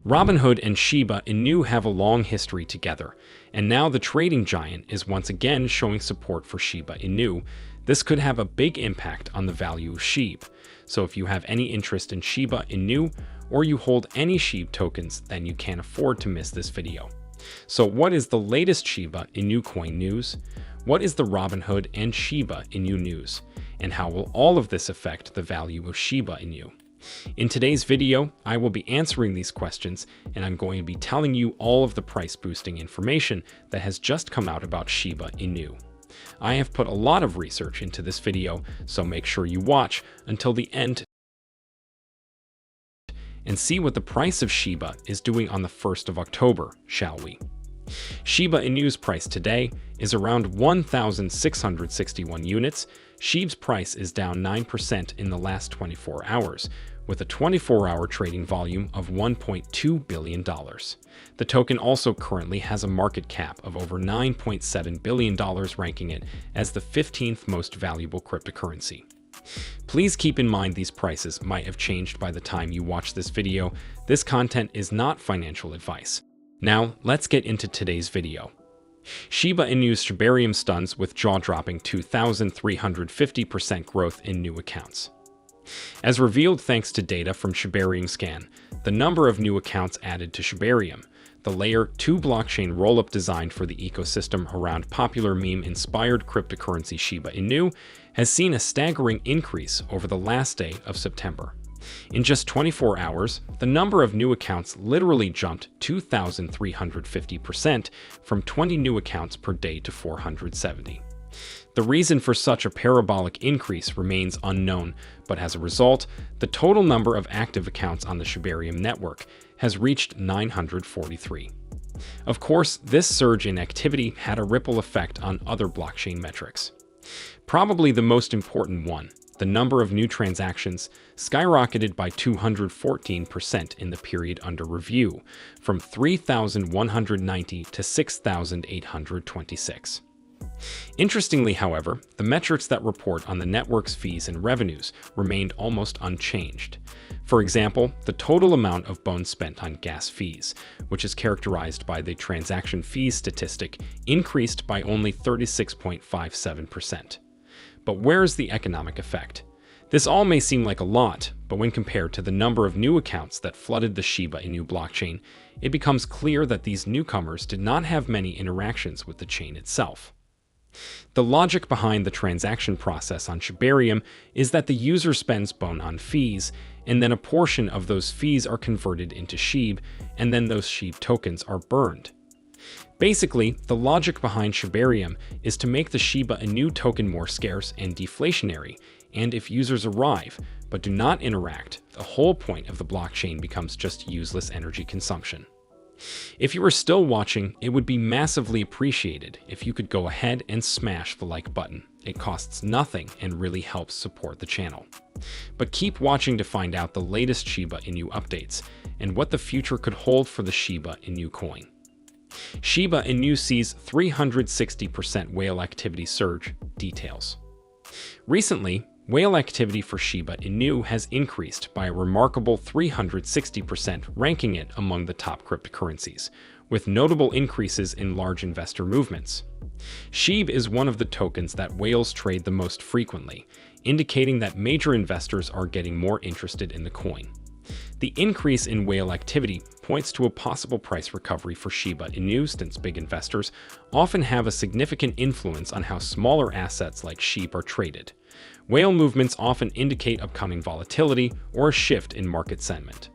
Robinhood and Shiba Inu have a long history together, and now the trading giant is once again showing support for Shiba Inu. This could have a big impact on the value of SHIB. So if you have any interest in Shiba Inu, or you hold any SHIB tokens, then you can't afford to miss this video. So what is the latest Shiba Inu coin news? What is the Robinhood and Shiba Inu news? And how will all of this affect the value of Shiba Inu? In today's video, I will be answering these questions, and I'm going to be telling you all of the price boosting information that has just come out about Shiba Inu. I have put a lot of research into this video, so make sure you watch until the end and see what the price of Shiba is doing on the 1st of October, shall we? Shiba Inu's price today is around 1,661 units. SHIB's price is down 9% in the last 24 hours, with a 24-hour trading volume of $1.2 billion. The token also currently has a market cap of over $9.7 billion, ranking it as the 15th most valuable cryptocurrency. Please keep in mind these prices might have changed by the time you watch this video. This content is not financial advice. Now, let's get into today's video. Shiba Inu's Shibarium stuns with jaw-dropping 2,350% growth in new accounts. As revealed thanks to data from Shibarium Scan, the number of new accounts added to Shibarium, the Layer 2 blockchain rollup designed for the ecosystem around popular meme-inspired cryptocurrency Shiba Inu, has seen a staggering increase over the last day of September. In just 24 hours, the number of new accounts literally jumped 2,350% from 20 new accounts per day to 470. The reason for such a parabolic increase remains unknown, but as a result, the total number of active accounts on the Shibarium network has reached 943. Of course, this surge in activity had a ripple effect on other blockchain metrics. Probably the most important one, the number of new transactions, skyrocketed by 214% in the period under review, from 3,190 to 6,826. Interestingly, however, the metrics that report on the network's fees and revenues remained almost unchanged. For example, the total amount of bones spent on gas fees, which is characterized by the transaction fees statistic, increased by only 36.57%. But where is the economic effect? This all may seem like a lot, but when compared to the number of new accounts that flooded the Shiba Inu blockchain, it becomes clear that these newcomers did not have many interactions with the chain itself. The logic behind the transaction process on Shibarium is that the user spends bone on fees, and then a portion of those fees are converted into SHIB, and then those SHIB tokens are burned. Basically, the logic behind Shibarium is to make the Shiba Inu token more scarce and deflationary, and if users arrive but do not interact, the whole point of the blockchain becomes just useless energy consumption. If you are still watching, it would be massively appreciated if you could go ahead and smash the like button. It costs nothing and really helps support the channel. But keep watching to find out the latest Shiba Inu updates and what the future could hold for the Shiba Inu coin. Shiba Inu sees 360% whale activity surge. Details. Recently, whale activity for Shiba Inu has increased by a remarkable 360%, ranking it among the top cryptocurrencies, with notable increases in large investor movements. SHIB is one of the tokens that whales trade the most frequently, indicating that major investors are getting more interested in the coin. The increase in whale activity points to a possible price recovery for Shiba Inu, since big investors often have a significant influence on how smaller assets like SHIB are traded. Whale movements often indicate upcoming volatility or a shift in market sentiment.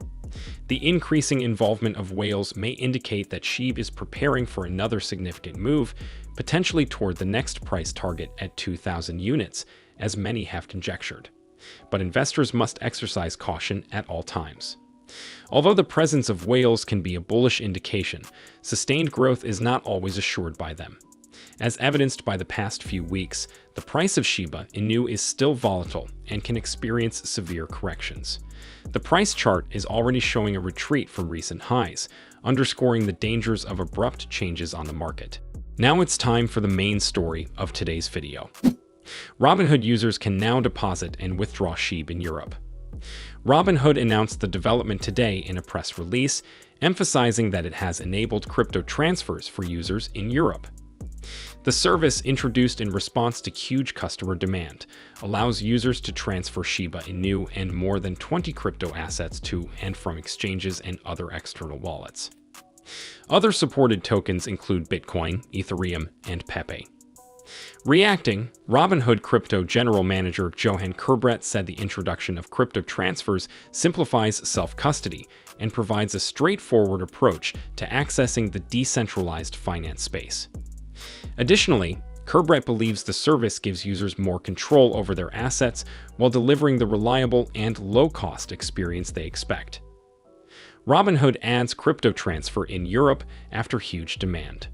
The increasing involvement of whales may indicate that SHIB is preparing for another significant move, potentially toward the next price target at 2,000 units, as many have conjectured. But investors must exercise caution at all times. Although the presence of whales can be a bullish indication, sustained growth is not always assured by them. As evidenced by the past few weeks, the price of Shiba Inu is still volatile and can experience severe corrections. The price chart is already showing a retreat from recent highs, underscoring the dangers of abrupt changes on the market. Now it's time for the main story of today's video. Robinhood users can now deposit and withdraw SHIB in Europe. Robinhood announced the development today in a press release, emphasizing that it has enabled crypto transfers for users in Europe. The service, introduced in response to huge customer demand, allows users to transfer Shiba Inu and more than 20 crypto assets to and from exchanges and other external wallets. Other supported tokens include Bitcoin, Ethereum, and Pepe. Reacting, Robinhood Crypto General Manager Johan Kerbret said the introduction of crypto transfers simplifies self-custody and provides a straightforward approach to accessing the decentralized finance space. Additionally, Kerbret believes the service gives users more control over their assets while delivering the reliable and low-cost experience they expect. Robinhood adds crypto transfer in Europe after huge demand.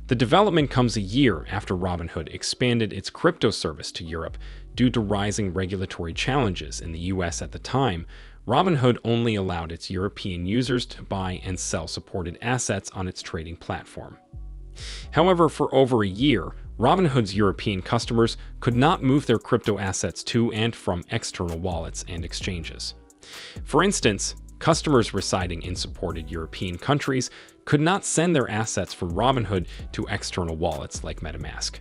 The development comes a year after Robinhood expanded its crypto service to Europe due to rising regulatory challenges in the US at the time. Robinhood only allowed its European users to buy and sell supported assets on its trading platform. However, for over a year, Robinhood's European customers could not move their crypto assets to and from external wallets and exchanges. For instance, customers residing in supported European countries could not send their assets from Robinhood to external wallets like MetaMask.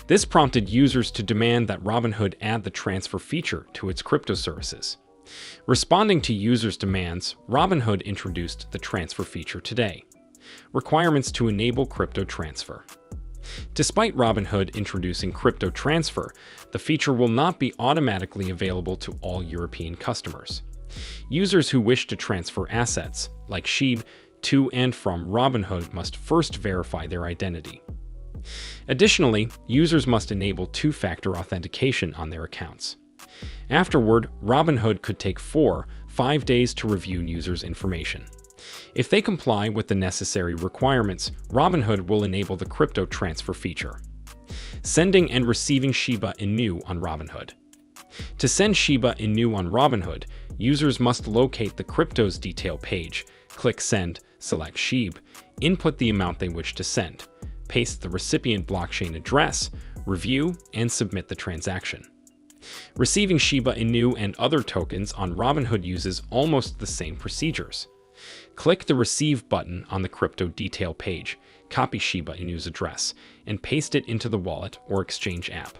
This prompted users to demand that Robinhood add the transfer feature to its crypto services. Responding to users' demands, Robinhood introduced the transfer feature today. Requirements to enable crypto transfer. Despite Robinhood introducing crypto transfer, the feature will not be automatically available to all European customers. Users who wish to transfer assets, like SHIB, to and from Robinhood must first verify their identity. Additionally, users must enable two-factor authentication on their accounts. Afterward, Robinhood could take 4-5 days to review users' information. If they comply with the necessary requirements, Robinhood will enable the crypto transfer feature. Sending and receiving Shiba Inu on Robinhood. To send Shiba Inu on Robinhood, users must locate the crypto's detail page, click Send, select SHIB, input the amount they wish to send, paste the recipient blockchain address, review, and submit the transaction. Receiving Shiba Inu and other tokens on Robinhood uses almost the same procedures. Click the Receive button on the crypto detail page, copy Shiba Inu's address, and paste it into the wallet or exchange app.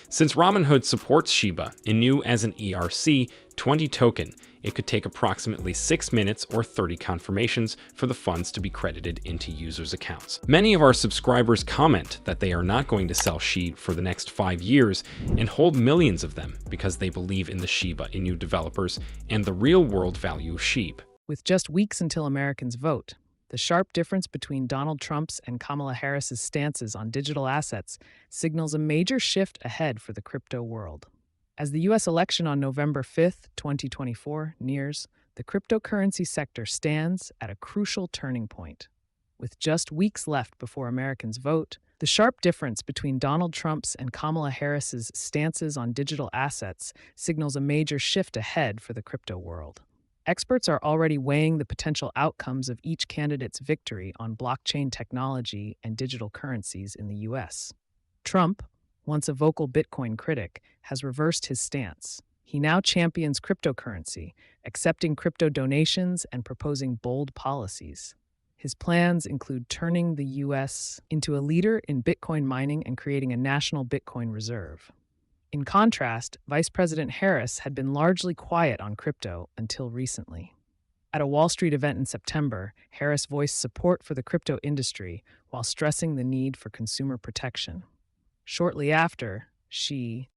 Since Robinhood supports Shiba Inu as an ERC20 token, it could take approximately 6 minutes or 30 confirmations for the funds to be credited into users' accounts. Many of our subscribers comment that they are not going to sell SHIB for the next 5 years and hold millions of them because they believe in the Shiba Inu developers and the real-world value of SHIB. With just weeks until Americans vote, the sharp difference between Donald Trump's and Kamala Harris's stances on digital assets signals a major shift ahead for the crypto world. As the U.S. election on November 5, 2024 nears, the cryptocurrency sector stands at a crucial turning point. With just weeks left before Americans vote, the sharp difference between Donald Trump's and Kamala Harris's stances on digital assets signals a major shift ahead for the crypto world. Experts are already weighing the potential outcomes of each candidate's victory on blockchain technology and digital currencies in the U.S. Trump, once a vocal Bitcoin critic, has reversed his stance. He now champions cryptocurrency, accepting crypto donations and proposing bold policies. His plans include turning the U.S. into a leader in Bitcoin mining and creating a national Bitcoin reserve. In contrast, Vice President Harris had been largely quiet on crypto until recently. At a Wall Street event in September, Harris voiced support for the crypto industry while stressing the need for consumer protection. Shortly after, she